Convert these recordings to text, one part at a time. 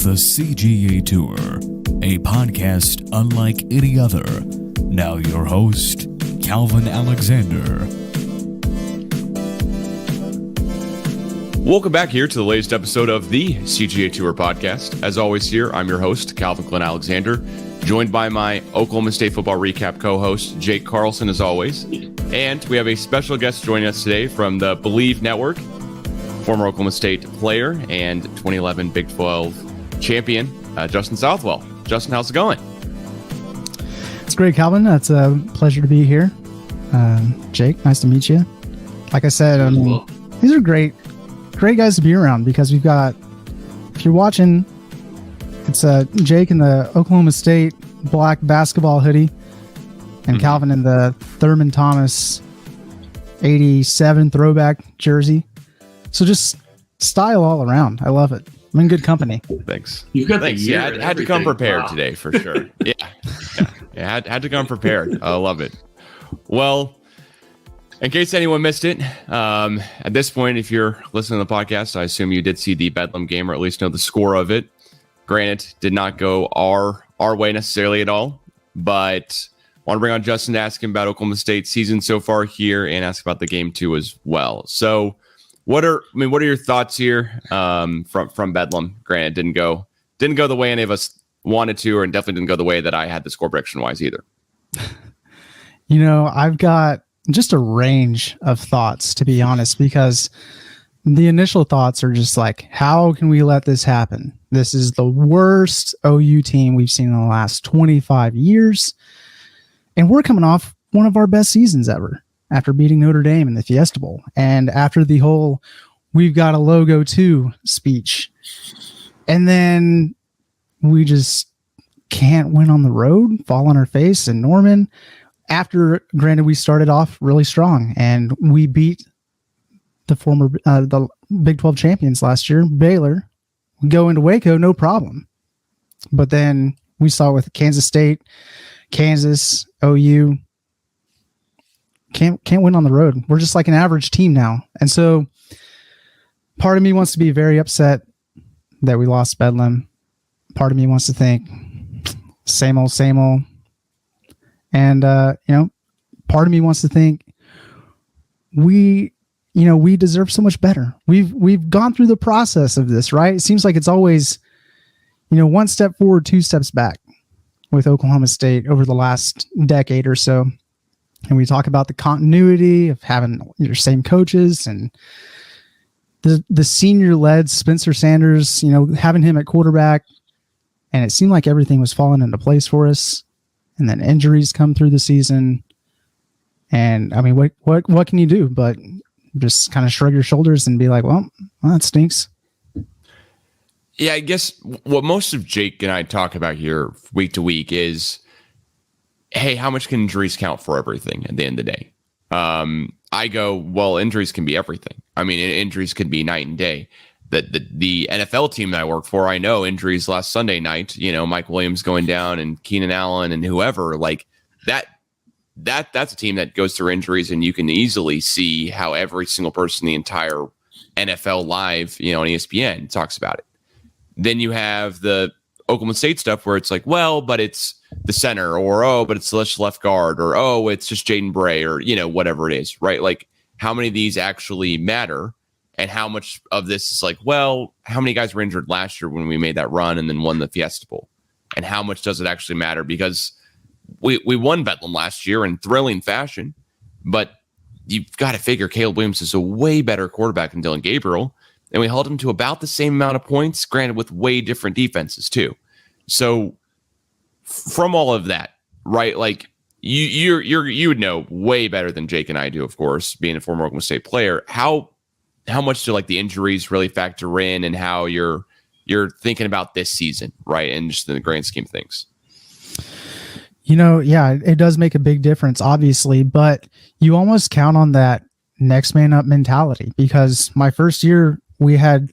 of the CGA Tour, a podcast unlike any other. Now your host, Calvin Alexander. Welcome back here to the latest episode of the CGA Tour podcast. As always here, I'm your host, Calvin Glen Alexander, joined by my Oklahoma State football recap co-host, Jake Carlson, as always. And we have a special guest joining us today from the Believe Network, former Oklahoma State player and 2011 Big 12 champion, Justin Southwell. Justin, how's it going? It's great, Calvin. It's a pleasure to be here. Jake, nice to meet you. Like I said, these are great guys to be around because we've got, if you're watching, it's Jake in the Oklahoma State black basketball hoodie and Calvin in the Thurman Thomas 87 throwback jersey. So just style all around. I love it. I'm in good company. Thanks. You've got Thanks. Yeah, I had to come prepared today for sure. Yeah. Had to come prepared. I love it. Well, in case anyone missed it, at this point, if you're listening to the podcast, I assume you did see the Bedlam game or at least know the score of it. Granted, did not go our way necessarily at all, but I want to bring on Justin to ask him about Oklahoma State's season so far here and ask about the game too as well. So what are your thoughts here from Bedlam? Granted, didn't go the way any of us wanted to, or definitely didn't go the way that I had the score prediction wise either. I've got just a range of thoughts, to be honest, because the initial thoughts are just like, how can we let this happen? This is the worst OU team we've seen in the last 25 years. And we're coming off one of our best seasons ever after beating Notre Dame in the Fiesta Bowl. And after the whole, we've got a logo too speech. And then we just can't win on the road, fall on our face in Norman. After, granted, we started off really strong and we beat the former the Big 12 champions last year, Baylor. We go into Waco, no problem. But then we saw with Kansas State, Kansas, OU, can't win on the road. We're just like an average team now. And so part of me wants to be very upset that we lost Bedlam. Part of me wants to think same old. And, part of me wants to think we deserve so much better. We've gone through the process of this, right? It seems like it's always, one step forward, two steps back with Oklahoma State over the last decade or so. And we talk about the continuity of having your same coaches and the senior-led Spencer Sanders, having him at quarterback. And it seemed like everything was falling into place for us. And then injuries come through the season. And I mean, what can you do but just kind of shrug your shoulders and be like, well, that stinks. Yeah, I guess what most of Jake and I talk about here week to week is, hey, how much can injuries count for everything at the end of the day? I go, well, injuries can be everything. I mean, injuries could be night and day. The NFL team that I work for, I know injuries last Sunday night, Mike Williams going down and Keenan Allen and whoever, like that's a team that goes through injuries, and you can easily see how every single person in the entire NFL live, on ESPN talks about it. Then you have the Oklahoma State stuff where it's like, well, but it's the center, or, but it's the left guard, or, it's just Jaden Bray, or, whatever it is, right? Like, how many of these actually matter? And how much of this is like, well, how many guys were injured last year when we made that run and then won the Fiesta Bowl? And how much does it actually matter? Because we won Bedlam last year in thrilling fashion, but you've got to figure Caleb Williams is a way better quarterback than Dylan Gabriel. And we held him to about the same amount of points, granted with way different defenses too. So from all of that, right? Like you would know way better than Jake and I do, of course, being a former Oklahoma State player, how much do like the injuries really factor in, and how you're thinking about this season, right? And just in the grand scheme of things. Yeah, it does make a big difference, obviously, but you almost count on that next man up mentality, because my first year we had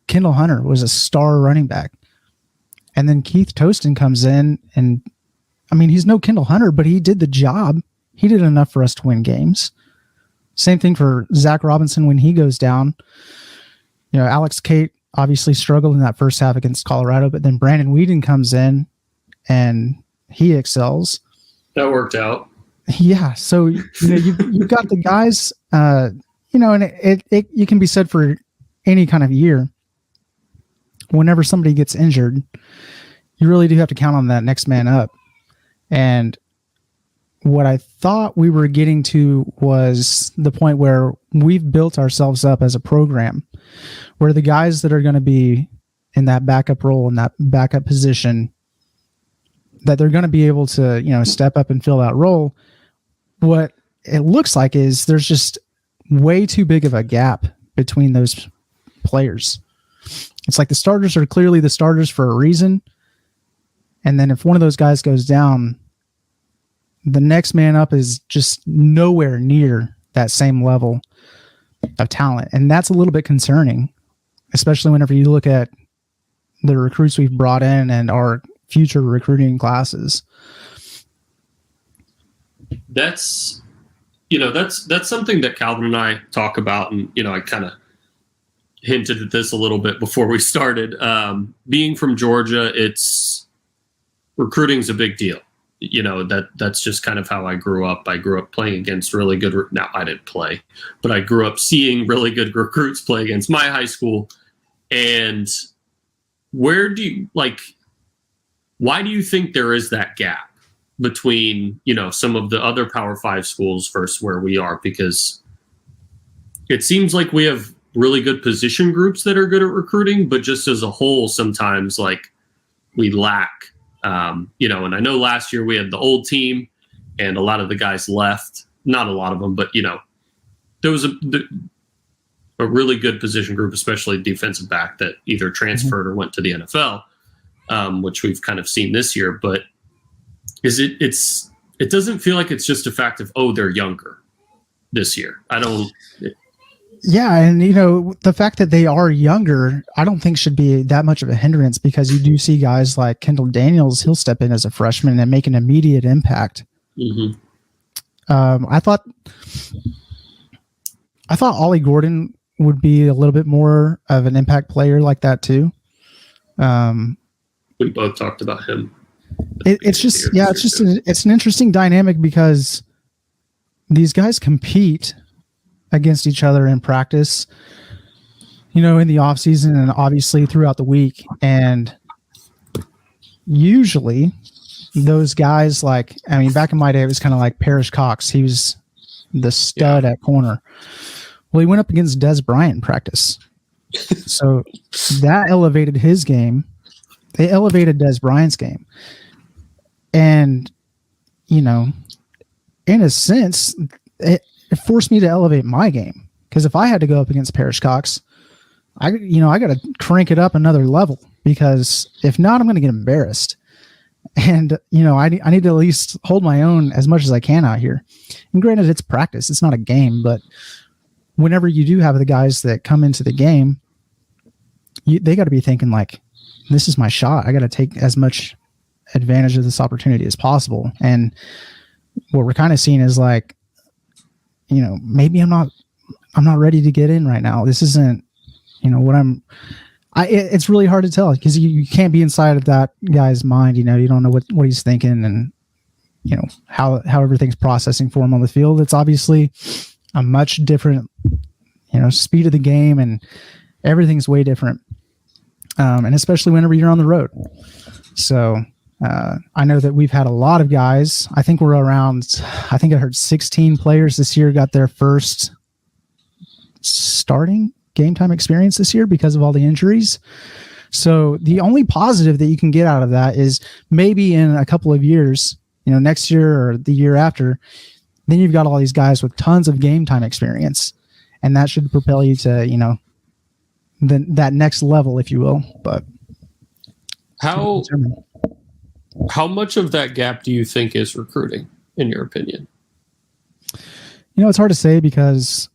Kendall Hunter was a star running back. And then Keith Toston comes in, and I mean, he's no Kendall Hunter, but he did the job. He did enough for us to win games. Same thing for Zach Robinson when he goes down. Alex Cate obviously struggled in that first half against Colorado, but then Brandon Whedon comes in and he excels. That worked out. Yeah. So, you've got the guys, and it you can be said for any kind of year. Whenever somebody gets injured, you really do have to count on that next man up. And what I thought we were getting to was the point where we've built ourselves up as a program where the guys that are going to be in that backup role, in that backup position, that they're going to be able to, step up and fill that role. What it looks like is there's just way too big of a gap between those players. It's like the starters are clearly the starters for a reason. And then if one of those guys goes down, the next man up is just nowhere near that same level of talent. And that's a little bit concerning, especially whenever you look at the recruits we've brought in and our future recruiting classes. That's something that Calvin and I talk about. And, I kind of hinted at this a little bit before we started. Being from Georgia, recruiting's a big deal. That's just kind of how I grew up. I grew up playing against really good. Now I didn't play, but I grew up seeing really good recruits play against my high school. And why do you think there is that gap between, some of the other Power 5 schools versus where we are? Because it seems like we have really good position groups that are good at recruiting, but just as a whole, sometimes we lack. And I know last year we had the old team and a lot of the guys left, not a lot of them, but, there was a really good position group, especially defensive back that either transferred or went to the NFL, which we've kind of seen this year. But it doesn't feel like it's just a fact of, they're younger this year. Yeah, and the fact that they are younger, I don't think should be that much of a hindrance, because you do see guys like Kendall Daniels, he'll step in as a freshman and make an immediate impact. Mm-hmm. I thought Ollie Gordon would be a little bit more of an impact player like that too. We both talked about him. It's an interesting dynamic because these guys compete against each other in practice, in the off season and obviously throughout the week. And usually those guys, back in my day, it was kind of like Parrish Cox. He was the stud at corner. Well, he went up against Des Bryant in practice. So that elevated his game. They elevated Des Bryant's game. And, in a sense, it forced me to elevate my game, because if I had to go up against Parrish Cox, I got to crank it up another level, because if not, I'm going to get embarrassed. And, I need to at least hold my own as much as I can out here. And granted, it's practice. It's not a game, but whenever you do have the guys that come into the game, they got to be thinking this is my shot. I got to take as much advantage of this opportunity as possible. And what we're kind of seeing is maybe I'm not ready to get in right now. This isn't, it's really hard to tell, because you can't be inside of that guy's mind. You don't know what he's thinking and, how everything's processing for him on the field. It's obviously a much different, speed of the game, and everything's way different. And especially whenever you're on the road. So, I know that we've had a lot of guys. I think I heard 16 players this year got their first starting game time experience this year because of all the injuries. So the only positive that you can get out of that is maybe in a couple of years, next year or the year after, then you've got all these guys with tons of game time experience, and that should propel you to, that next level, if you will. But how much of that gap do you think is recruiting, in your opinion? It's hard to say, because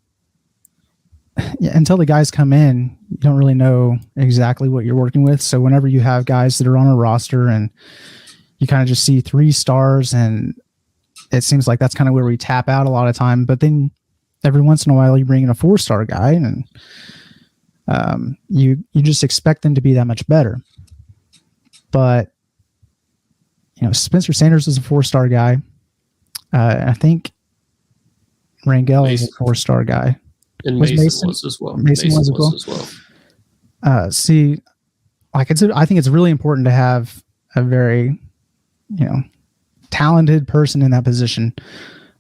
until the guys come in, you don't really know exactly what you're working with. So whenever you have guys that are on a roster and you kind of just see 3 stars, and it seems like that's kind of where we tap out a lot of time. But then every once in a while you bring in a 4-star guy, and You just expect them to be that much better. But Spencer Sanders is a 4-star guy. I think Rangel is a 4-star guy. And Mason was as well. Mason was as well. See, I think it's really important to have a very, talented person in that position.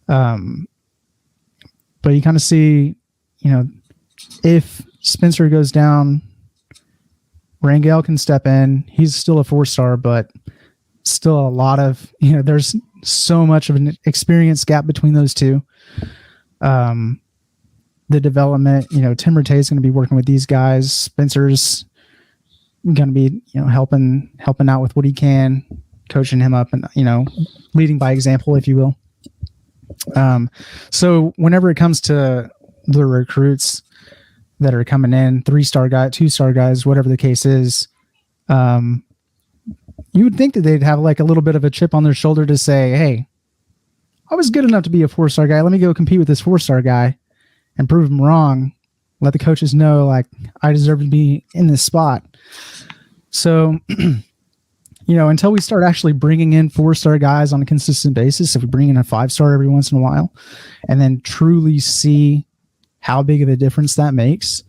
But you kind of see, if Spencer goes down, Rangel can step in. He's still a 4-star, but still a lot of, there's so much of an experience gap between those two. The development, Tim Rattay is going to be working with these guys. Spencer's going to be, helping out with what he can, coaching him up and, leading by example, if you will. So whenever it comes to the recruits that are coming in, 3-star guy, 2-star guys, whatever the case is, you would think that they'd have like a little bit of a chip on their shoulder to say, hey, I was good enough to be a 4-star guy. Let me go compete with this 4-star guy and prove him wrong. Let the coaches know, like, I deserve to be in this spot. So, until we start actually bringing in 4-star guys on a consistent basis, if we bring in a 5-star every once in a while and then truly see how big of a difference that makes,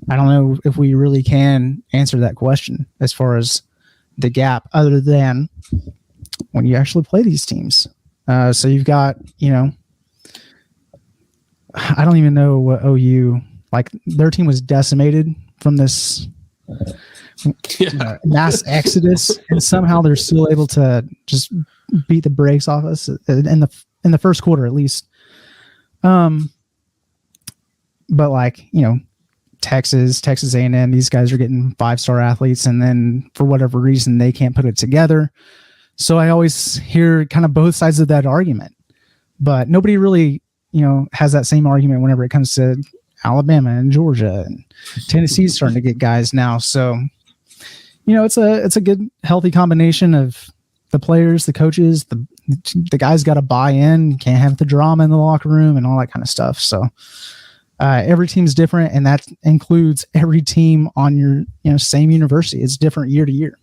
I don't know if we really can answer that question as far as the gap, other than when you actually play these teams. So you've got, I don't even know what OU, like, their team was decimated from this mass exodus, and somehow they're still able to just beat the brakes off us in the first quarter, at least. But like, Texas A&M, these guys are getting 5-star athletes, and then for whatever reason they can't put it together. So I always hear kind of both sides of that argument, but nobody really, has that same argument whenever it comes to Alabama and Georgia, and Tennessee's starting to get guys now. So, it's a good, healthy combination of the players, the coaches, the guys got to buy in, can't have the drama in the locker room and all that kind of stuff. So, every team's different, and that includes every team on your, same university. It's different year to year.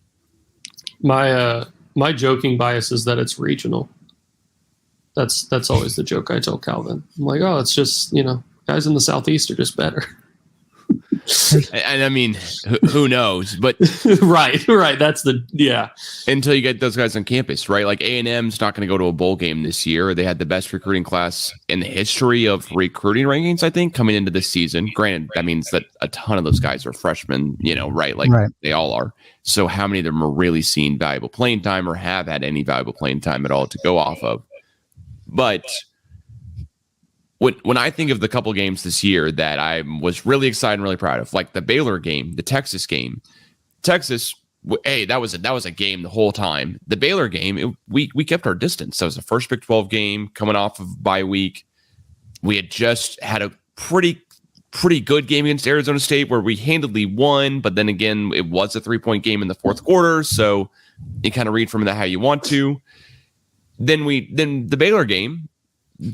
My joking bias is that it's regional. That's always the joke I tell Calvin. I'm like, oh, it's just, guys in the Southeast are just better. And I mean, who knows? But right. That's until you get those guys on campus, right? Like A&M's not going to go to a bowl game this year. They had the best recruiting class in the history of recruiting rankings, I think, coming into this season. Granted, that means that a ton of those guys are freshmen, right? Like They all are. So how many of them are really seeing valuable playing time or have had any valuable playing time at all to go off of? But when I think of the couple games this year that I was really excited and really proud of, like the Baylor game, the Texas game, that was a game the whole time. The Baylor game, we kept our distance. That was the first Big 12 game coming off of bye week. We had just had a pretty good game against Arizona State where we handedly won, but then again, it was a 3-point game in the fourth quarter, so you kind of read from that how you want to. Then the Baylor game,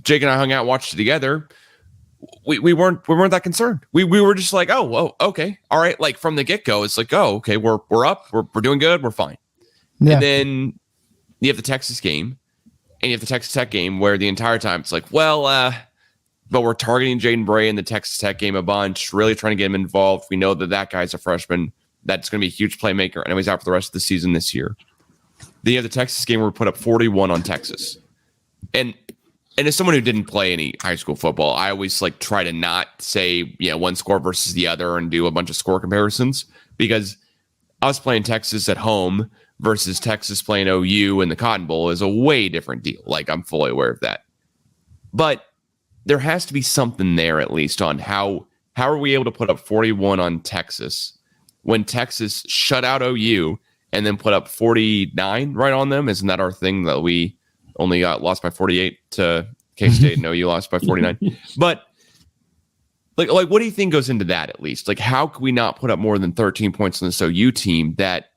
Jake and I hung out, watched it together. We weren't that concerned. We were just like, oh, okay, all right. Like from the get go, it's like, oh, okay, we're up, we're doing good, we're fine. Yeah. And then you have the Texas game, and you have the Texas Tech game where the entire time it's like, well, but we're targeting Jaden Bray in the Texas Tech game a bunch, really trying to get him involved. We know that guy's a freshman, that's going to be a huge playmaker, and he's out for the rest of the season this year. Then you have the Texas game where we put up 41 on Texas, and as someone who didn't play any high school football, I always like try to not say, one score versus the other and do a bunch of score comparisons, because us playing Texas at home versus Texas playing OU in the Cotton Bowl is a way different deal. Like, I'm fully aware of that. But there has to be something there, at least, on how are we able to put up 41 on Texas when Texas shut out OU and then put up 49 right on them? Isn't that our thing, that we only got lost by 48 to K-State and OU lost by 49? But like, what do you think goes into that, at least? Like, how could we not put up more than 13 points on this OU team that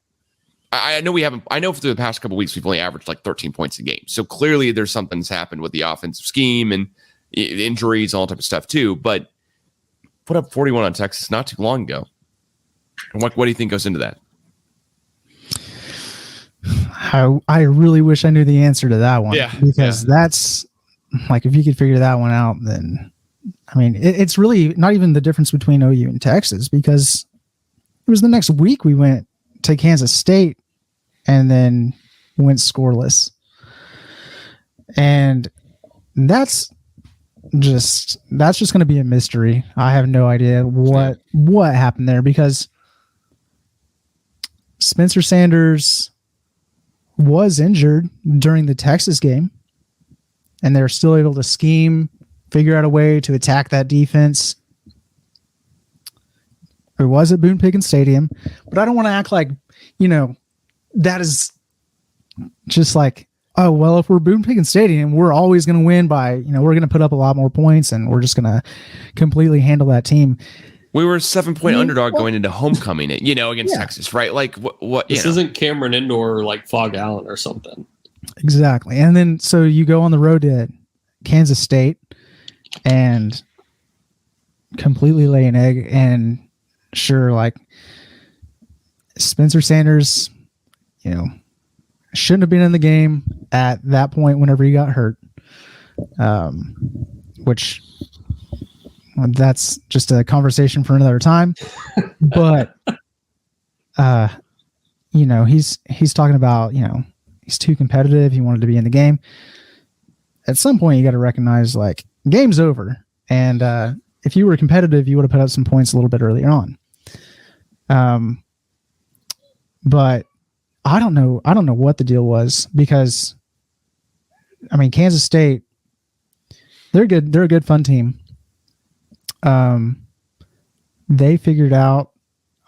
I know we haven't? I know for the past couple of weeks we've only averaged like 13 points a game. So clearly there's something's happened with the offensive scheme and injuries, all type of stuff too. But put up 41 on Texas not too long ago. What do you think goes into that? I really wish I knew the answer to that one. Yeah, because that's like, if you could figure that one out, then I mean, it's really not even the difference between OU and Texas, because it was the next week we went to Kansas State and then went scoreless. And that's just going to be a mystery. I have no idea what happened there, because Spencer Sanders was injured during the Texas game, and they're still able to scheme, figure out a way to attack that defense. It was at Boone Pickens Stadium, but I don't want to act like, that is just like, oh, well, if we're Boone Pickens Stadium, we're always going to win by, we're going to put up a lot more points and we're just going to completely handle that team. We were a 7-point underdog going into homecoming, against Texas, right? Like what? This isn't Cameron Indoor or like Fog Allen or something. Exactly. And then so you go on the road to Kansas State and completely lay an egg. And sure, like Spencer Sanders, shouldn't have been in the game at that point whenever he got hurt, which that's just a conversation for another time. But, he's talking about, he's too competitive. He wanted to be in the game. At some point, you got to recognize, like, game's over. And if you were competitive, you would have put up some points a little bit earlier on. But I don't know what the deal was, because, I mean, Kansas State, they're good. They're a good, fun team. They figured out,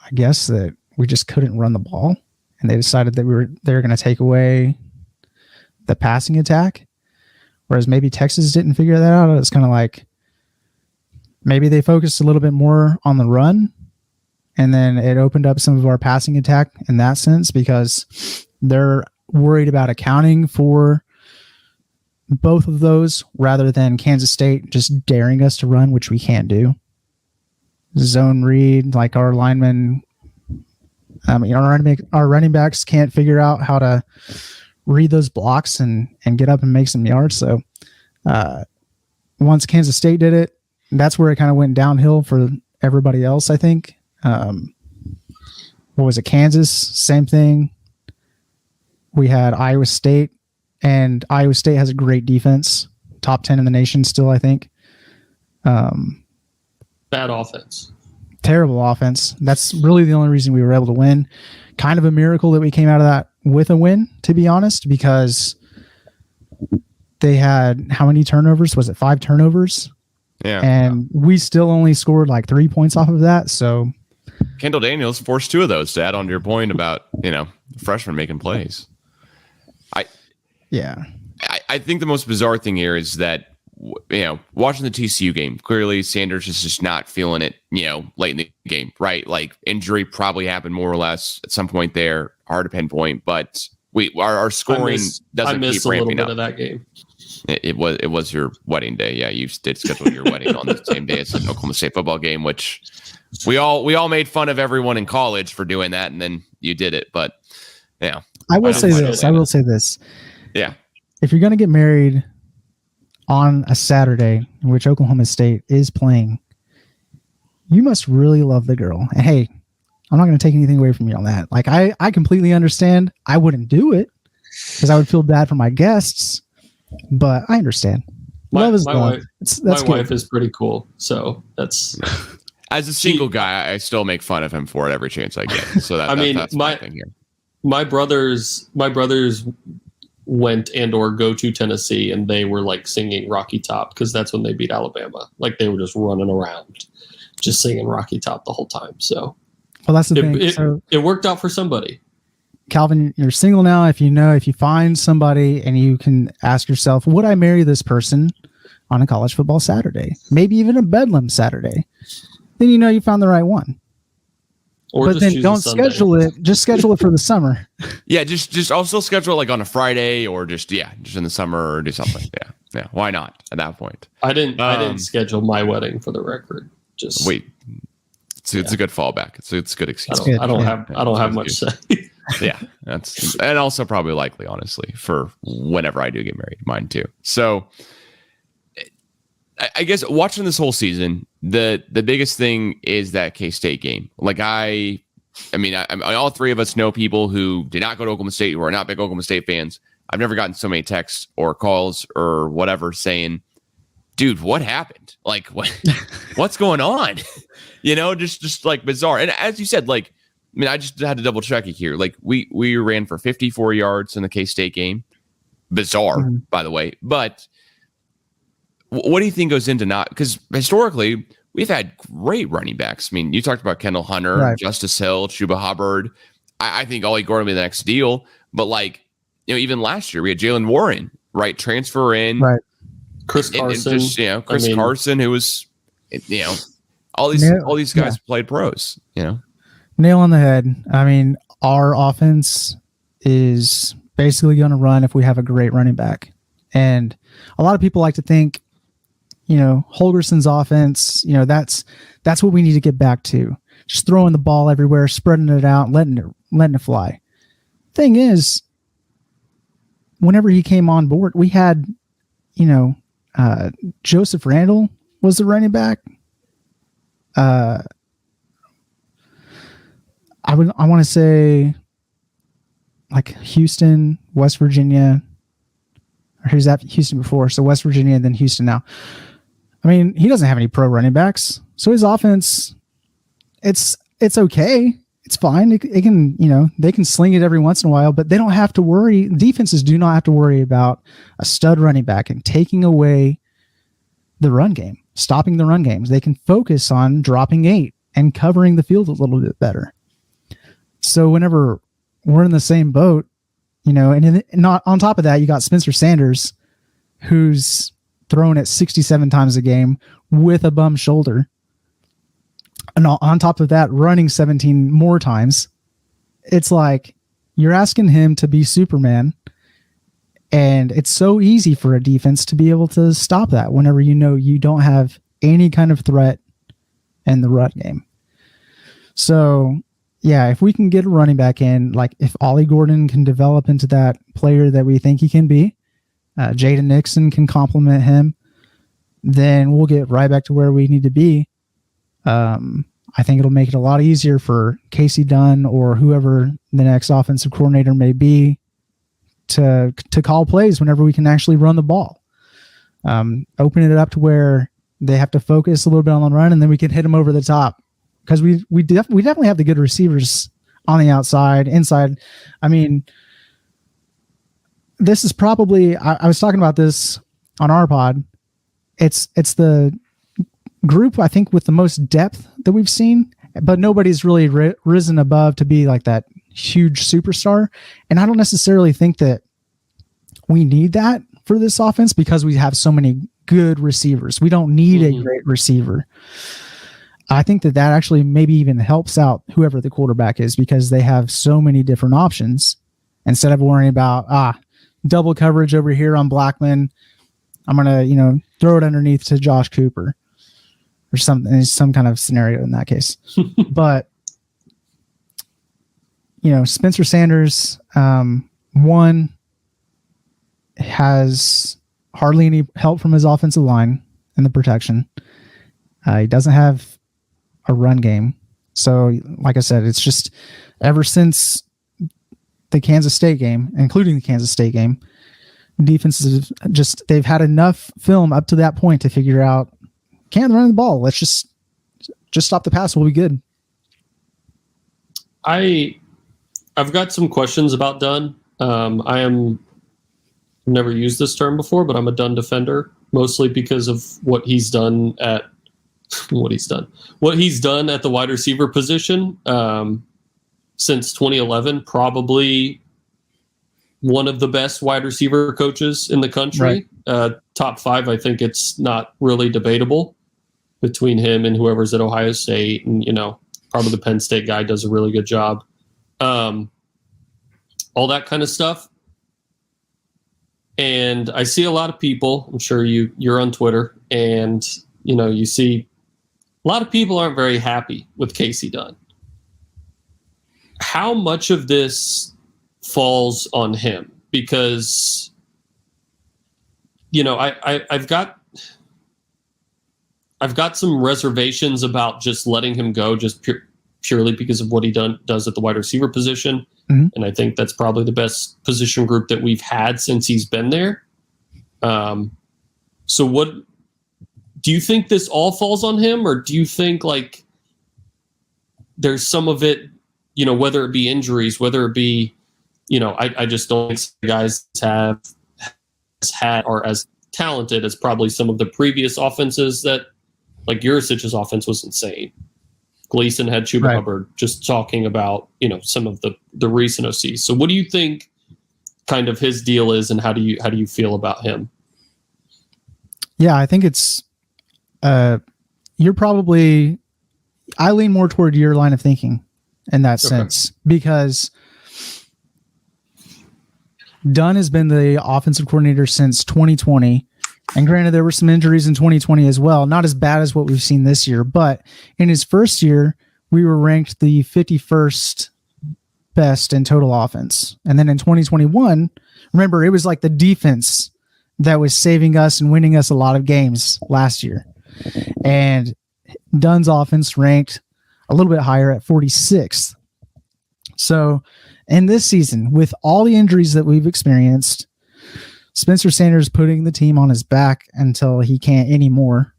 I guess, that we just couldn't run the ball, and they decided that they were going to take away the passing attack. Whereas maybe Texas didn't figure that out. It's kind of like maybe they focused a little bit more on the run, and then it opened up some of our passing attack in that sense, because they're worried about accounting for both of those rather than Kansas State just daring us to run, which we can't do. Zone read, like our linemen, our running backs can't figure out how to read those blocks and get up and make some yards. So once Kansas State did it, that's where it kind of went downhill for everybody else, I think. What was it? Kansas, same thing. We had Iowa State, and Iowa State has a great defense, top 10 in the nation still, I think. Bad offense. Terrible offense. That's really the only reason we were able to win. Kind of a miracle that we came out of that with a win, to be honest, because they had how many turnovers? Was it 5 turnovers? Yeah. And we still only scored like 3 points off of that. So Kendall Daniels forced 2 of those, to add on to your point about, freshmen making plays. I think the most bizarre thing here is that, watching the TCU game, clearly Sanders is just not feeling it, late in the game, right? Like, injury probably happened more or less at some point there, hard to pinpoint, but our scoring doesn't keep ramping up. I missed a little bit of that game. It was your wedding day. Yeah, you did schedule your wedding on the same day as an Oklahoma State football game, which we all made fun of everyone in college for doing that, and then you did it. But yeah, I will say this. Yeah, if you're going to get married on a Saturday in which Oklahoma State is playing, you must really love the girl. And hey, I'm not going to take anything away from you on that. Like, I completely understand. I wouldn't do it because I would feel bad for my guests, but I understand. Love is love. My wife is pretty cool, so that's. As a single guy, I still make fun of him for it every chance I get. So that's my thing here. My brothers went or go to Tennessee, and they were like singing Rocky Top because that's when they beat Alabama. Like, they were just running around, just singing Rocky Top the whole time. So, well, that's the thing. It worked out for somebody. Calvin, you're single now. If you find somebody and you can ask yourself, would I marry this person on a college football Saturday? Maybe even a Bedlam Saturday. Then you found the right one. But then don't schedule it. Just schedule it for the summer. Yeah, just also schedule it like on a Friday or just in the summer or do something. Yeah. Why not at that point? I didn't schedule my wedding, for the record. Just wait. It's a good fallback. It's a good excuse. I don't have much to say. Yeah, that's and also probably likely, honestly, for whenever I do get married, mine too. So I guess watching this whole season, the biggest thing is that K-State game. Like I mean, all three of us know people who did not go to Oklahoma State, who are not big Oklahoma State fans. I've never gotten so many texts or calls or whatever saying, dude, what happened? Like, what's going on? Just like bizarre. And as you said, like, I mean, I just had to double check it here. Like we ran for 54 yards in the K-State game. Bizarre, by the way. But what do you think goes into not? Because historically, we've had great running backs. I mean, you talked about Kendall Hunter, right, Justice Hill, Chuba Hubbard. I think Ollie Gordon will be the next deal. But like, even last year we had Jalen Warren, right? Transfer in, right? Chris Carlson, Carlson, who was, all these guys played pros. Nail on the head. I mean, our offense is basically going to run if we have a great running back, and a lot of people like to think, Holgerson's offense, that's what we need to get back to. Just throwing the ball everywhere, spreading it out, letting it fly. Thing is, whenever he came on board, we had, Joseph Randall was the running back. I want to say like Houston, West Virginia, or he was at Houston before, so West Virginia and then Houston now. I mean, he doesn't have any pro running backs, so his offense, it's okay. It's fine. It can, they can sling it every once in a while, but they don't have to worry. Defenses do not have to worry about a stud running back and taking away the run game, stopping the run games. They can focus on dropping 8 and covering the field a little bit better. So whenever we're in the same boat, and not on top of that, you got Spencer Sanders, who's thrown it 67 times a game with a bum shoulder. And on top of that, running 17 more times. It's like you're asking him to be Superman. And it's so easy for a defense to be able to stop that whenever you don't have any kind of threat in the run game. So, yeah, if we can get a running back in, like if Ollie Gordon can develop into that player that we think he can be, Jaden Nixon can complement him, then we'll get right back to where we need to be. I think it'll make it a lot easier for Casey Dunn or whoever the next offensive coordinator may be to call plays whenever we can actually run the ball. Open it up to where they have to focus a little bit on the run, and then we can hit them over the top. Because we definitely have the good receivers on the outside, inside. I mean, this is probably, I was talking about this on our pod. It's the group, I think, with the most depth that we've seen, but nobody's really risen above to be like that huge superstar. And I don't necessarily think that we need that for this offense because we have so many good receivers. We don't need a great receiver. I think that actually maybe even helps out whoever the quarterback is because they have so many different options instead of worrying about, double coverage over here on Blackman. I'm going to, throw it underneath to Josh Cooper or something, some kind of scenario in that case. But, Spencer Sanders, one, has hardly any help from his offensive line in the protection. He doesn't have a run game. So, like I said, it's just ever since the Kansas State game, including the Kansas State game, defenses they've had enough film up to that point to figure out, can't run the ball. Let's just stop the pass. We'll be good. I've got some questions about Dunn. Never used this term before, but I'm a Dunn defender, mostly because of what he's done at the wide receiver position since 2011. Probably one of the best wide receiver coaches in the country. Right. Top 5, I think it's not really debatable between him and whoever's at Ohio State. And, probably the Penn State guy does a really good job. All that kind of stuff. And I see a lot of people, I'm sure you're on Twitter, and, you see a lot of people aren't very happy with Casey Dunn. How much of this falls on him? Because, you know, I've got some reservations about just letting him go just purely because of what he does at the wide receiver position. Mm-hmm. And I think that's probably the best position group that we've had since he's been there. So what do you think this all falls on him, or do you think like there's some of it, you know, whether it be injuries, whether it be, you know, I just don't think the guys are as talented as probably some of the previous offenses that, like Juricic's offense was insane. Gleason had Chuba Hubbard, just talking about, you know, some of the recent OCs. So what do you think kind of his deal is, and how do you feel about him? Yeah, I think it's you're probably, I lean more toward your line of thinking in that sense, because Dunn has been the offensive coordinator since 2020. And granted, there were some injuries in 2020 as well. Not as bad as what we've seen this year. But in his first year, we were ranked the 51st best in total offense. And then in 2021, remember, it was like the defense that was saving us and winning us a lot of games last year. And Dunn's offense ranked a little bit higher at 46th. So in this season, with all the injuries that we've experienced, Spencer Sanders putting the team on his back until he can't anymore,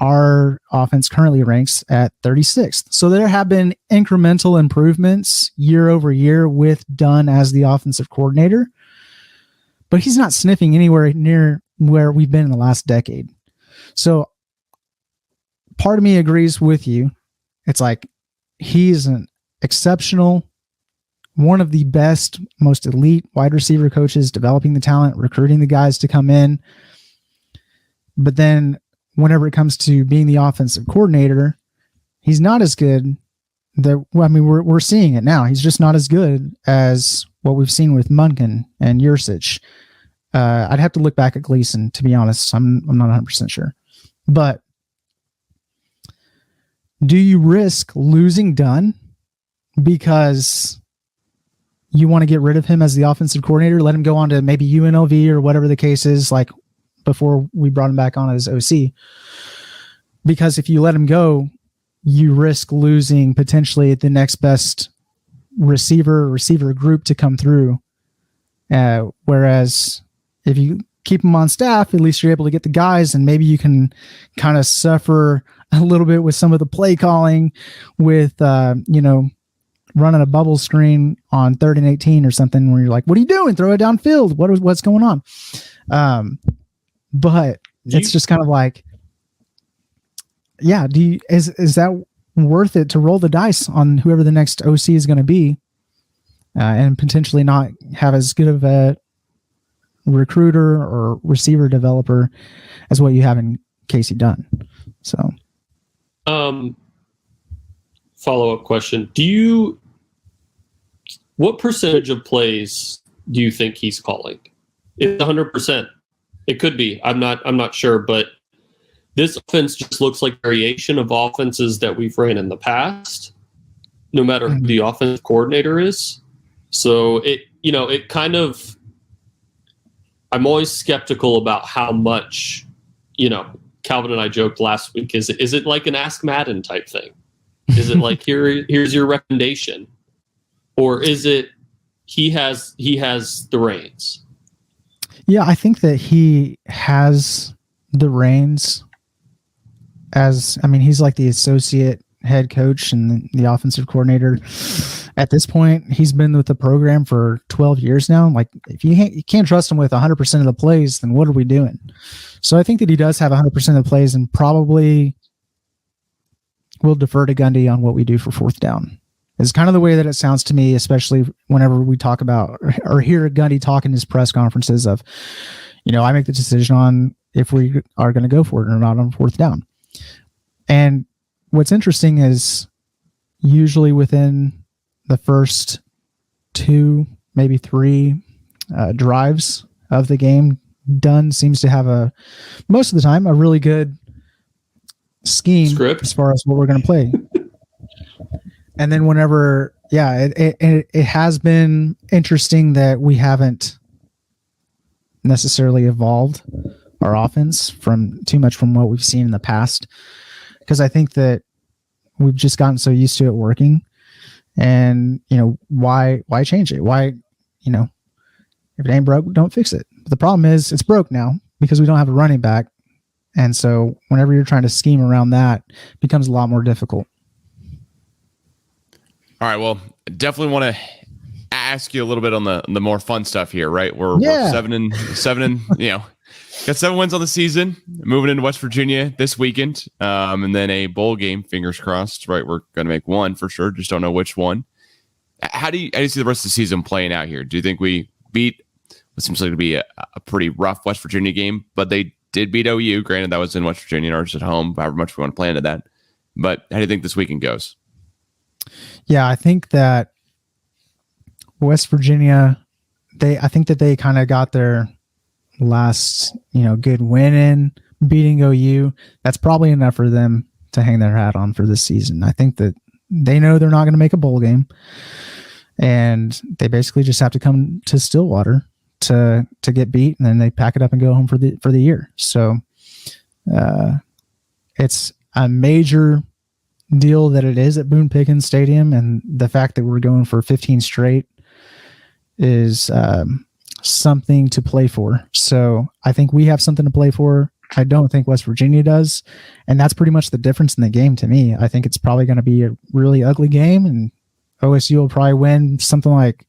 our offense currently ranks at 36th. So there have been incremental improvements year over year with Dunn as the offensive coordinator, but he's not sniffing anywhere near where we've been in the last decade. So part of me agrees with you. It's like he's an exceptional, one of the best, most elite wide receiver coaches, developing the talent, recruiting the guys to come in. But then whenever it comes to being the offensive coordinator, he's not as good. We're seeing it now. He's just not as good as what we've seen with Munkin and Juricic. I'd have to look back at Gleason, to be honest. I'm not 100% sure. But do you risk losing Dunn because you want to get rid of him as the offensive coordinator, let him go on to maybe UNLV or whatever the case is, like before we brought him back on as OC? Because if you let him go, you risk losing potentially the next best receiver group to come through. Whereas if you keep him on staff, at least you're able to get the guys, and maybe you can kind of suffer a little bit with some of the play calling with, running a bubble screen on 3rd and 18 or something where you're like, what are you doing? Throw it downfield. What's going on? But it's just kind of like, yeah, is that worth it to roll the dice on whoever the next OC is going to be, and potentially not have as good of a recruiter or receiver developer as what you have in Casey Dunn? So, follow-up question. What percentage of plays do you think he's calling? It's 100%. It could be. I'm not sure, but this offense just looks like variation of offenses that we've ran in the past, no matter who the offensive coordinator is. So it kind of, I'm always skeptical about how much, Calvin and I joked last week, is it like an Ask Madden type thing? Is it like, here's your recommendation? Or is it he has the reins? Yeah, I think that he has the reins he's like the associate head coach and the offensive coordinator. At this point, he's been with the program for 12 years now. Like, if you can't trust him with 100% of the plays, then what are we doing? So I think that he does have 100% of the plays, and probably will defer to Gundy on what we do for 4th down. It's kind of the way that it sounds to me, especially whenever we talk about or hear Gundy talk in his press conferences of, I make the decision on if we are going to go for it or not on 4th down. And what's interesting is usually within the first 2, maybe 3 drives of the game, Dunn seems to have most of the time, a really good scheme Script? as far as what we're going to play. And then whenever, it has been interesting that we haven't necessarily evolved our offense from too much from what we've seen in the past, because I think that we've just gotten so used to it working, and why change it? Why, if it ain't broke, don't fix it. But the problem is it's broke now because we don't have a running back, and so whenever you're trying to scheme around that, it becomes a lot more difficult. All right, well, definitely want to ask you a little bit on the more fun stuff here, right? We're 7-7, got 7 wins on the season, moving into West Virginia this weekend, and then a bowl game, fingers crossed, right? We're going to make one for sure, just don't know which one. How do you see the rest of the season playing out here? Do you think we beat what seems like to be a pretty rough West Virginia game, but they did beat OU, granted that was in West Virginia and ours at home, however much we want to play into that. But how do you think this weekend goes? Yeah, I think that West Virginia, I think that they kind of got their last, good win in beating OU. That's probably enough for them to hang their hat on for this season. I think that they know they're not going to make a bowl game, and they basically just have to come to Stillwater to get beat, and then they pack it up and go home for the year. So it's a major deal that it is at Boone Pickens Stadium, and the fact that we're going for 15 straight is something to play for. So I think we have something to play for. I don't think West Virginia does, and that's pretty much the difference in the game to me. I think it's probably going to be a really ugly game, and OSU will probably win something like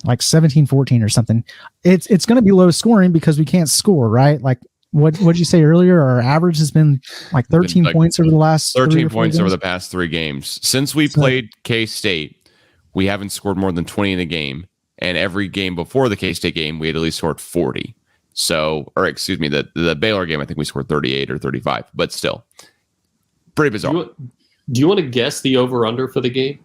17-14 or something. It's going to be low scoring because we can't score, right? Like what'd you say earlier? Our average has been like 13 points over the last 13 points over the past 3 games. Since we played K-State, we haven't scored more than 20 in a game. And every game before the K-State game, we had at least scored 40. So, or excuse me, the Baylor game, I think we scored 38 or 35, but still pretty bizarre. Do you want to guess the over-under for the game?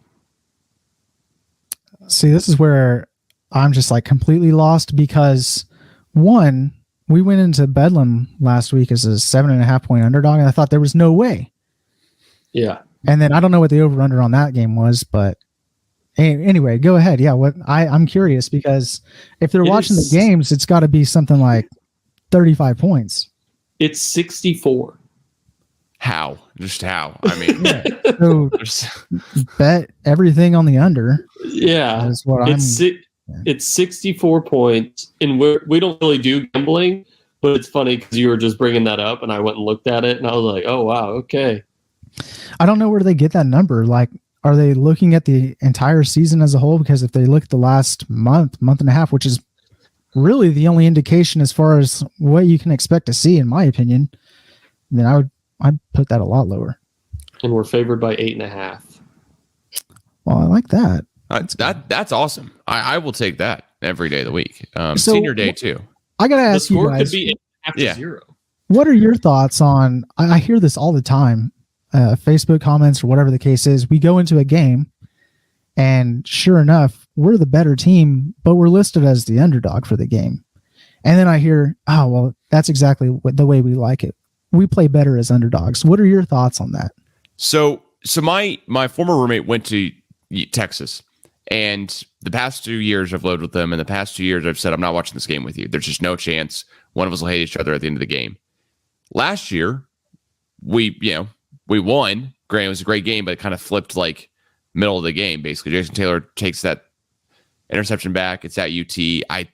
See, this is where I'm just like completely lost because one, we went into Bedlam last week as a 7.5 point underdog, and I thought there was no way. Yeah. And then I don't know what the over-under on that game was, but anyway, go ahead. Yeah, I'm curious because if they're watching the games, it's got to be something like 35 points. It's 64. How? Just how? I mean, so bet everything on the under. Yeah, is what it's 64 points, and we don't really do gambling, but it's funny because you were just bringing that up, and I went and looked at it, and I was like, oh wow, okay. I don't know where they get that number. Like, are they looking at the entire season as a whole? Because if they look at the last month and a half, which is really the only indication as far as what you can expect to see, in my opinion, then I'd put that a lot lower. And we're favored by 8.5. Well, I like that. That's awesome. I will take that every day of the week. Senior day too. I gotta ask you guys. The score could be 8.5-0. What are your thoughts on? I hear this all the time, Facebook comments or whatever the case is. We go into a game, and sure enough, we're the better team, but we're listed as the underdog for the game. And then I hear, oh well, that's exactly the way we like it. We play better as underdogs. What are your thoughts on that? So my former roommate went to Texas, and the past 2 years I've lived with them, and the past 2 years I've said, I'm not watching this game with you. There's just no chance one of us will hate each other at the end of the game. Last year, we won. Granted, it was a great game, but it kind of flipped like middle of the game, basically. Jason Taylor takes that interception back. It's at UT. I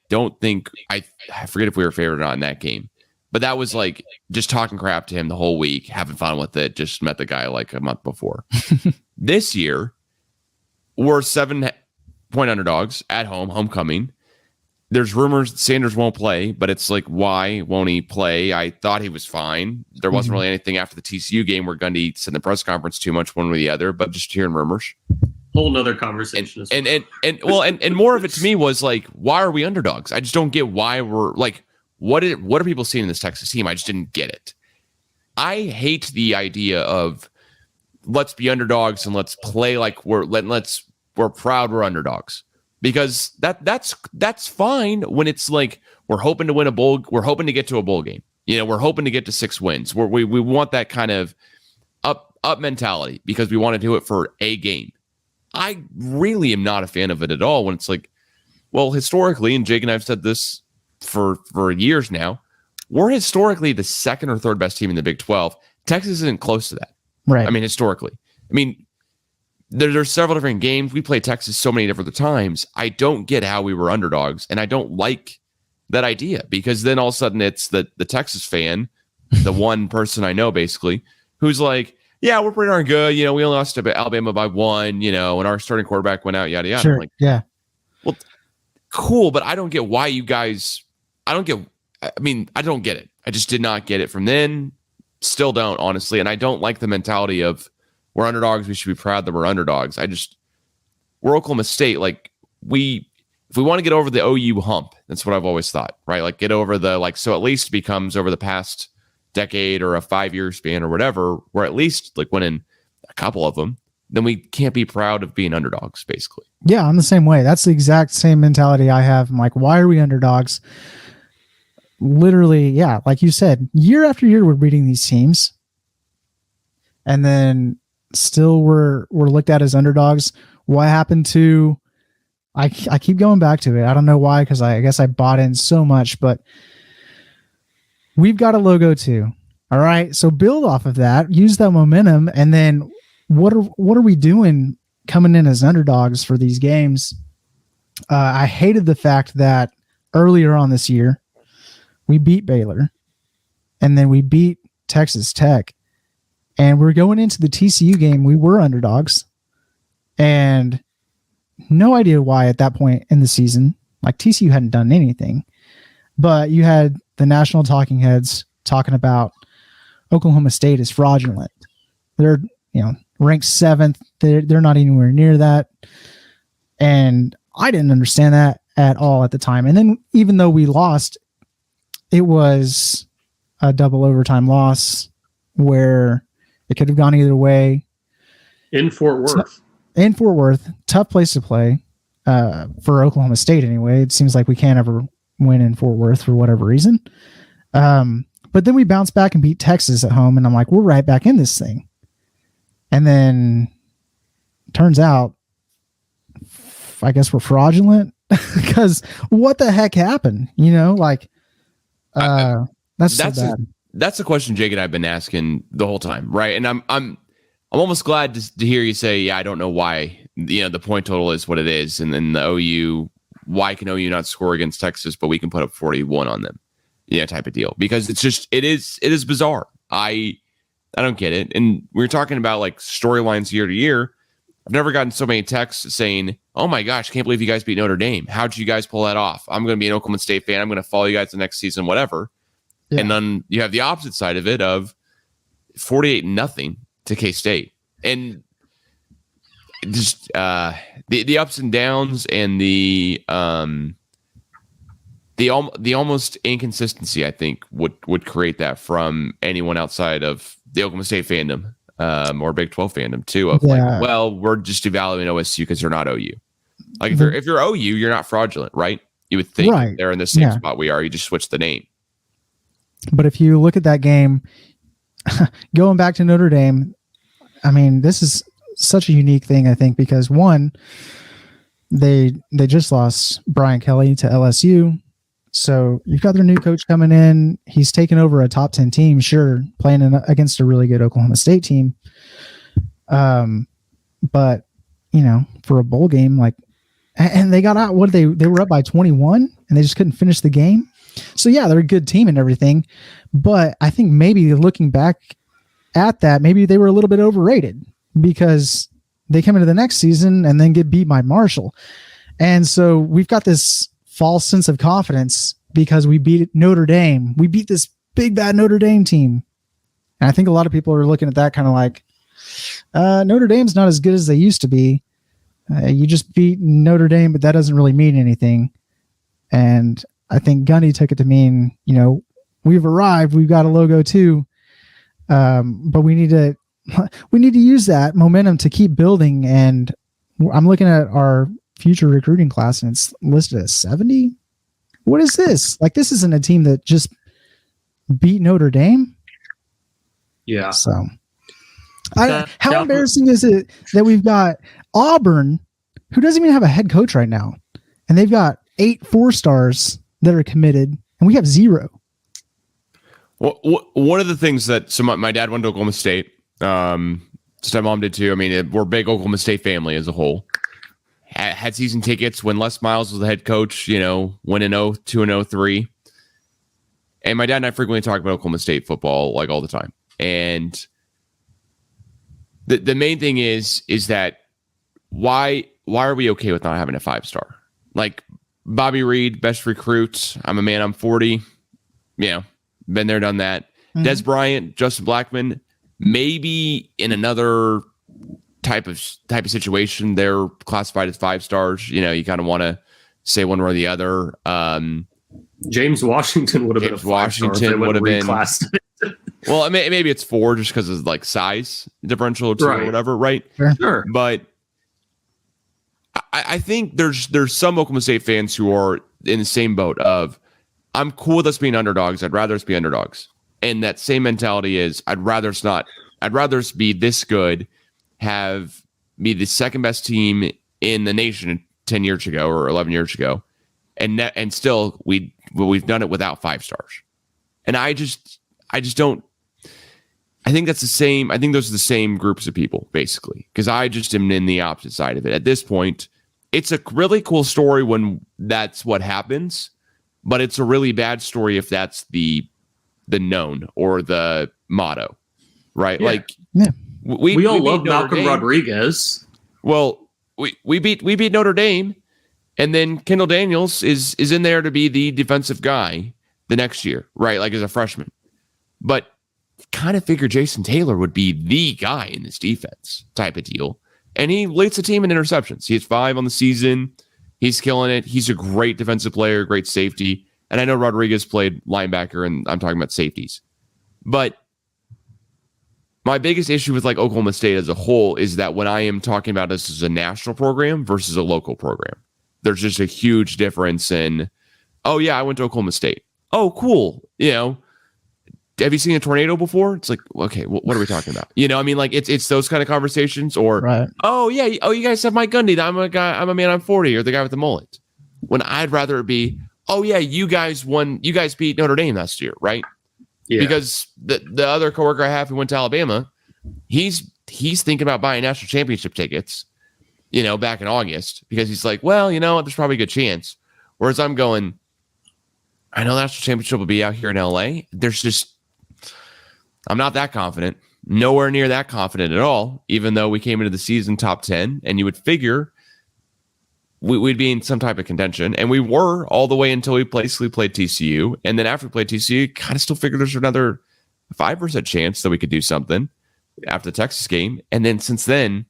forget if we were favored or not in that game. But that was like just talking crap to him the whole week, having fun with it. Just met the guy like a month before. This year, we're 7-point underdogs at home, homecoming. There's rumors Sanders won't play, but it's like, why won't he play? I thought he was fine. There wasn't really anything after the TCU game where Gundy said in the press conference too much one way or the other, but just hearing rumors. Whole nother conversation. And more of it to me was like, why are we underdogs? I just don't get why we're like, what are people seeing in this Texas team? I just didn't get it. I hate the idea of let's be underdogs and let's play like we're proud we're underdogs, because that's fine when it's like we're hoping to win a bowl, we're hoping to get to a bowl game. we're hoping to get to 6 wins. We want that kind of up mentality because we want to do it for a game. I really am not a fan of it at all when it's like, well, historically, and Jake and I have said this for years now, we're historically the second or third best team in the Big 12. Texas isn't close to that. Right. I mean, historically. I mean, there's several different games. We play Texas so many different times. I don't get how we were underdogs, and I don't like that idea because then all of a sudden it's the Texas fan, the one person I know basically, who's like, yeah, we're pretty darn good. We only lost to Alabama by 1, and our starting quarterback went out, yada, yada. Sure. I'm like, yeah. Well, cool, but I don't get why you guys, I don't get it. I just did not get it from then. Still don't, honestly. And I don't like the mentality of we're underdogs. We should be proud that we're underdogs. We're Oklahoma State. Like if we want to get over the OU hump, that's what I've always thought, right? Like get over so at least becomes over the past decade or a 5-year span or whatever, we're at least like winning a couple of them, then we can't be proud of being underdogs, basically. Yeah, I'm the same way. That's the exact same mentality I have. I'm like, why are we underdogs? Literally, yeah, like you said, year after year we're beating these teams. And then still we're looked at as underdogs. What happened to I keep going back to it. I don't know why, because I guess I bought in so much, but we've got a logo too. All right. So build off of that, use that momentum. And then what are we doing coming in as underdogs for these games? I hated the fact that earlier on this year, we beat Baylor and then we beat Texas Tech, and we're going into the TCU game. We were underdogs and no idea why at that point in the season, like TCU hadn't done anything, but you had the national talking heads talking about Oklahoma State is fraudulent. They're, ranked 7th. They're not anywhere near that. And I didn't understand that at all at the time. And then even though we lost, it was a double overtime loss where it could have gone either way. In Fort Worth. Tough place to play for Oklahoma State anyway. It seems like we can't ever win in Fort Worth for whatever reason. But then we bounced back and beat Texas at home, and I'm like, we're right back in this thing. And then turns out, I guess we're fraudulent because what the heck happened? That's so bad. That's a question Jake and I've been asking the whole time, right? And I'm almost glad to hear you say, yeah, I don't know why. The point total is what it is, and then the OU. Why can OU not score against Texas, but we can put up 41 on them? Type of deal. Because it is bizarre. I don't get it. And we're talking about like storylines year to year. I've never gotten so many texts saying, oh my gosh, can't believe you guys beat Notre Dame. How'd you guys pull that off? I'm going to be an Oklahoma State fan. I'm going to follow you guys the next season, whatever. Yeah. And then you have the opposite side of it of 48-0 to K-State. And just the ups and downs and the almost inconsistency, I think, would create that from anyone outside of the Oklahoma State fandom or Big 12 fandom too. Of like, well, we're just evaluating OSU because they're not OU. Like if you're OU, you're not fraudulent, right? You would think they're in the same spot we are. You just switch the name. But if you look at that game, going back to Notre Dame, I mean, this is such a unique thing, I think, because one, they just lost Brian Kelly to LSU. So you've got their new coach coming in. He's taken over a top 10 team, sure, playing against a really good Oklahoma State team. But, for a bowl game, and they got out, they were up by 21 and they just couldn't finish the game. So yeah, they're a good team and everything. But I think maybe looking back at that, maybe they were a little bit overrated because they come into the next season and then get beat by Marshall. And so we've got this false sense of confidence because we beat Notre Dame. We beat this big bad Notre Dame team. And I think a lot of people are looking at that kind of like, Notre Dame's not as good as they used to be. You just beat Notre Dame, but that doesn't really mean anything. And I think Gundy took it to mean, we've arrived, we've got a logo too. But we need to use that momentum to keep building. And I'm looking at our future recruiting class and it's listed as 70. What is this? Like, this isn't a team that just beat Notre Dame. Yeah. So, how embarrassing is it that we've got Auburn, who doesn't even have a head coach right now, and they've got 8 4-stars that are committed, and we have 0. Well, one of the things that my dad went to Oklahoma State. So my mom did too. I mean, we're a big Oklahoma State family as a whole. Had season tickets when Les Miles was the head coach. Went in 2-3. And my dad and I frequently talk about Oklahoma State football like all the time. And the main thing is that why are we okay with not having a 5-star? Like Bobby Reed, best recruits. I'm a man. I'm 40. Been there, done that. Mm-hmm. Des Bryant, Justin Blackman. Maybe in another type of situation, they're classified as 5 stars. You kind of want to say one or the other. James Washington would have been a 5-star. Would have been. Well, maybe it's 4 just because of like size differential or whatever, right? Sure. But I think there's some Oklahoma State fans who are in the same boat of, I'm cool with us being underdogs. I'd rather us be underdogs. And that same mentality is I'd rather us be this good, be the second best team in the nation 10 years ago or 11 years ago. And still we've done it without 5 stars. And I just don't, I think that's the same. I think those are the same groups of people basically, because I just am in the opposite side of it. At this point, it's a really cool story when that's what happens, but it's a really bad story if that's the known or the motto, right? Yeah. We all love Malcolm Rodriguez. Well, we beat Notre Dame, and then Kendall Daniels is in there to be the defensive guy the next year, right? Like as a freshman, but kind of figured Jason Taylor would be the guy in this defense type of deal, and he leads the team in interceptions. He has 5 on the season. He's killing it. He's a great defensive player, great safety. And I know Rodriguez played linebacker, and I'm talking about safeties. But my biggest issue with like Oklahoma State as a whole is that when I am talking about this as a national program versus a local program, there's just a huge difference in, oh yeah, I went to Oklahoma State. Oh, cool. Have you seen a tornado before? It's like, okay, what are we talking about? I mean, like it's those kind of conversations. Or, right. Oh yeah, you guys have Mike Gundy. I'm a guy. I'm a man. I'm 40. Or the guy with the mullet. When I'd rather it be, oh yeah, you guys won. You guys beat Notre Dame last year, right? Yeah. Because the other coworker I have who went to Alabama, he's thinking about buying national championship tickets, back in August, because he's like, well, there's probably a good chance. Whereas I'm going, I know the national championship will be out here in LA. I'm not that confident. Nowhere near that confident at all, even though we came into the season top 10, and you would figure we'd be in some type of contention. And we were all the way until we basically played TCU. And then after we played TCU, kind of still figured there's another 5% chance that we could do something after the Texas game. And then since then,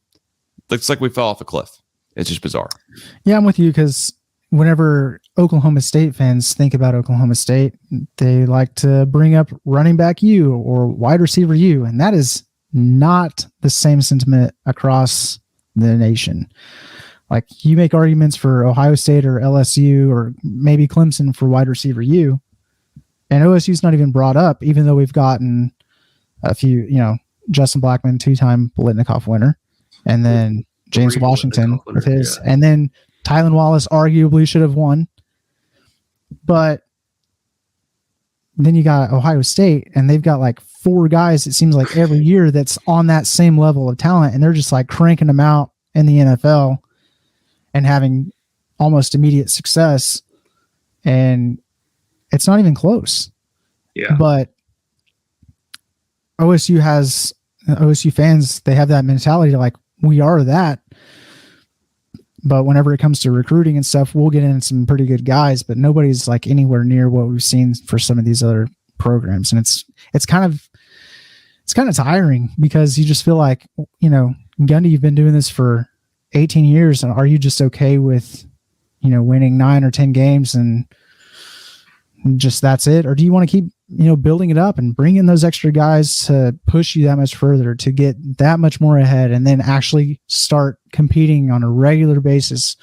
looks like we fell off a cliff. It's just bizarre. Yeah, I'm with you, because whenever Oklahoma State fans think about Oklahoma State, they like to bring up running back U or wide receiver U, and that is not the same sentiment across the nation. Like, you make arguments for Ohio State or LSU or maybe Clemson for wide receiver U, and OSU's not even brought up, even though we've gotten a few, Justin Blackman, 2-time Biletnikoff winner, and then James Washington with his, and then Tylan Wallace arguably should have won. But then you got Ohio State, and they've got like 4 guys, it seems like, every year that's on that same level of talent, and they're just like cranking them out in the NFL and having almost immediate success. And it's not even close. Yeah. But OSU fans, they have that mentality like, we are that. But whenever it comes to recruiting and stuff, we'll get in some pretty good guys, but nobody's like anywhere near what we've seen for some of these other programs. And it's kind of tiring, because you just feel like, Gundy, you've been doing this for 18 years. And are you just okay with, winning 9 or 10 games and just that's it? Or do you want to keep, building it up and bring in those extra guys to push you that much further, to get that much more ahead, and then actually start competing on a regular basis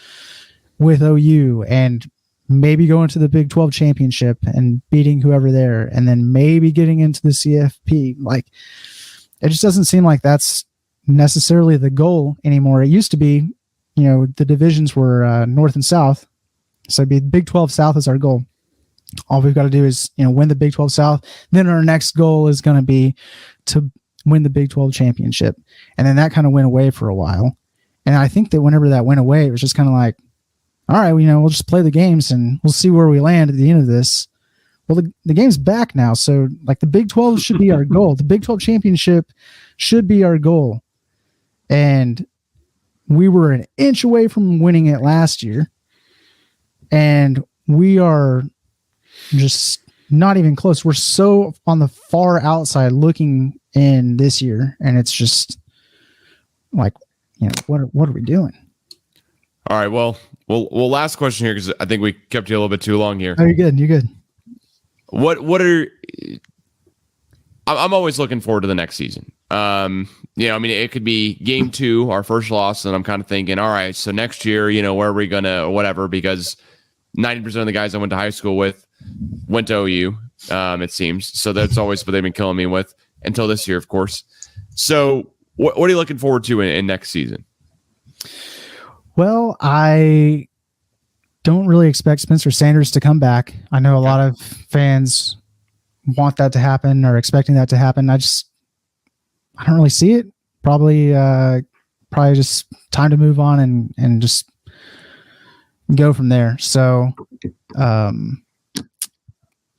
with OU and maybe going to the Big 12 championship and beating whoever there, and then maybe getting into the CFP. Like, it just doesn't seem like that's necessarily the goal anymore. It used to be, the divisions were North and South. So it'd be Big 12 South is our goal. All we've got to do is, win the Big 12 South. Then our next goal is going to be to win the Big 12 championship. And then that kind of went away for a while. And I think that whenever that went away, it was just kind of like, all right, we'll just play the games and we'll see where we land at the end of this. Well, the game's back now. So like the Big 12 should be our goal. The Big 12 championship should be our goal. And we were an inch away from winning it last year. And we are just not even close. We're so on the far outside looking in this year, and it's just like, what are we doing? All right, well, last question here, because I think we kept you a little bit too long here. Oh, you're good. I'm always looking forward to the next season. It could be game 2, our first loss, and I'm kind of thinking, all right, so next year, where are we gonna, or whatever, because 90% of the guys I went to high school with went to OU, it seems. So that's always what they've been killing me with until this year, of course. So what are you looking forward to in next season? Well, I don't really expect Spencer Sanders to come back. I know a lot of fans want that to happen or expecting that to happen. I don't really see it. Probably just time to move on and just go from there. So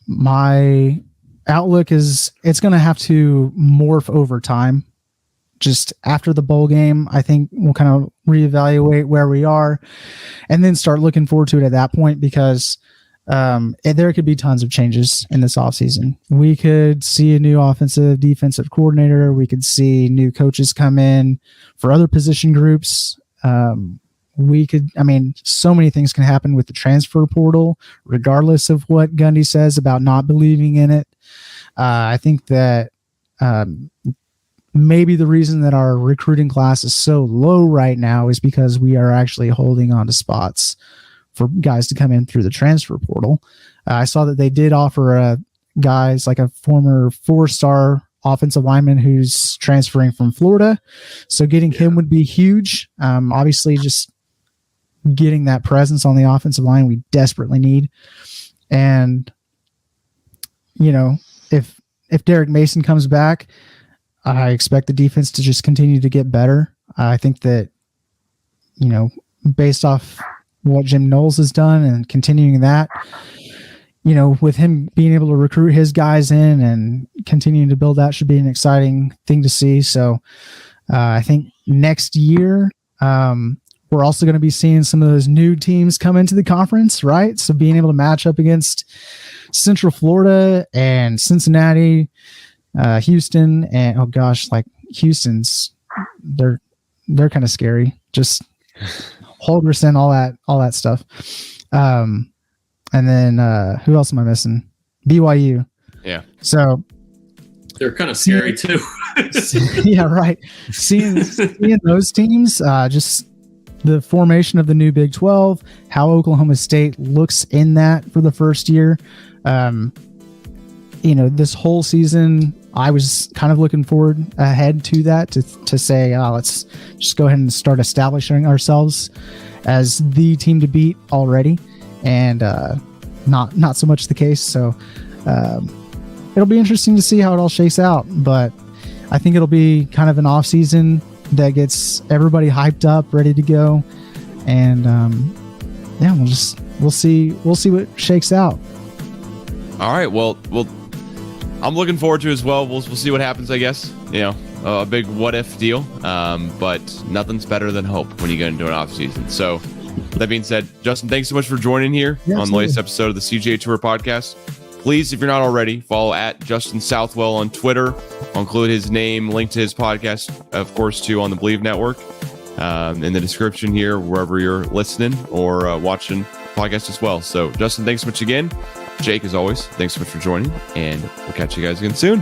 my outlook is it's going to have to morph over time. Just after the bowl game, I think we'll kind of reevaluate where we are and then start looking forward to it at that point, because there could be tons of changes in this offseason. We could see a new offensive, defensive coordinator. We could see new coaches come in for other position groups. So many things can happen with the transfer portal, regardless of what Gundy says about not believing in it. I think that maybe the reason that our recruiting class is so low right now is because we are actually holding on to spots for guys to come in through the transfer portal. I saw that they did offer guys like a former 4-star offensive lineman who's transferring from Florida. So getting him would be huge. Obviously, just getting that presence on the offensive line we desperately need. And, if Derek Mason comes back, I expect the defense to just continue to get better. I think that, based off what Jim Knowles has done and continuing that, with him being able to recruit his guys in and continuing to build that should be an exciting thing to see. So I think next year, we're also going to be seeing some of those new teams come into the conference, right? So being able to match up against Central Florida and Cincinnati, Houston, and Houston's they're kind of scary. Just Holgerson, all that stuff. And then who else am I missing? BYU. Yeah. So they're kind of scary too. Yeah, right. Seeing those teams, just the formation of the new Big 12, how Oklahoma State looks in that for the first year. This whole season, I was kind of looking forward ahead to that to say, let's just go ahead and start establishing ourselves as the team to beat already, and not so much the case. So it'll be interesting to see how it all shakes out, but I think it'll be kind of an off season that gets everybody hyped up, ready to go, and we'll see what shakes out. All right, well, I'm looking forward to it as well. We'll see what happens, I guess. A big what if deal, but nothing's better than hope when you get into an off season. So that being said, Justin, thanks so much for joining here on the latest episode of the CGA Tour podcast. Please, if you're not already, follow at Justin Southwell on Twitter. I'll include his name, link to his podcast, of course, too, on the Believe Network in the description here, wherever you're listening or watching podcast as well. So, Justin, thanks so much again. Jake, as always, thanks so much for joining, and we'll catch you guys again soon.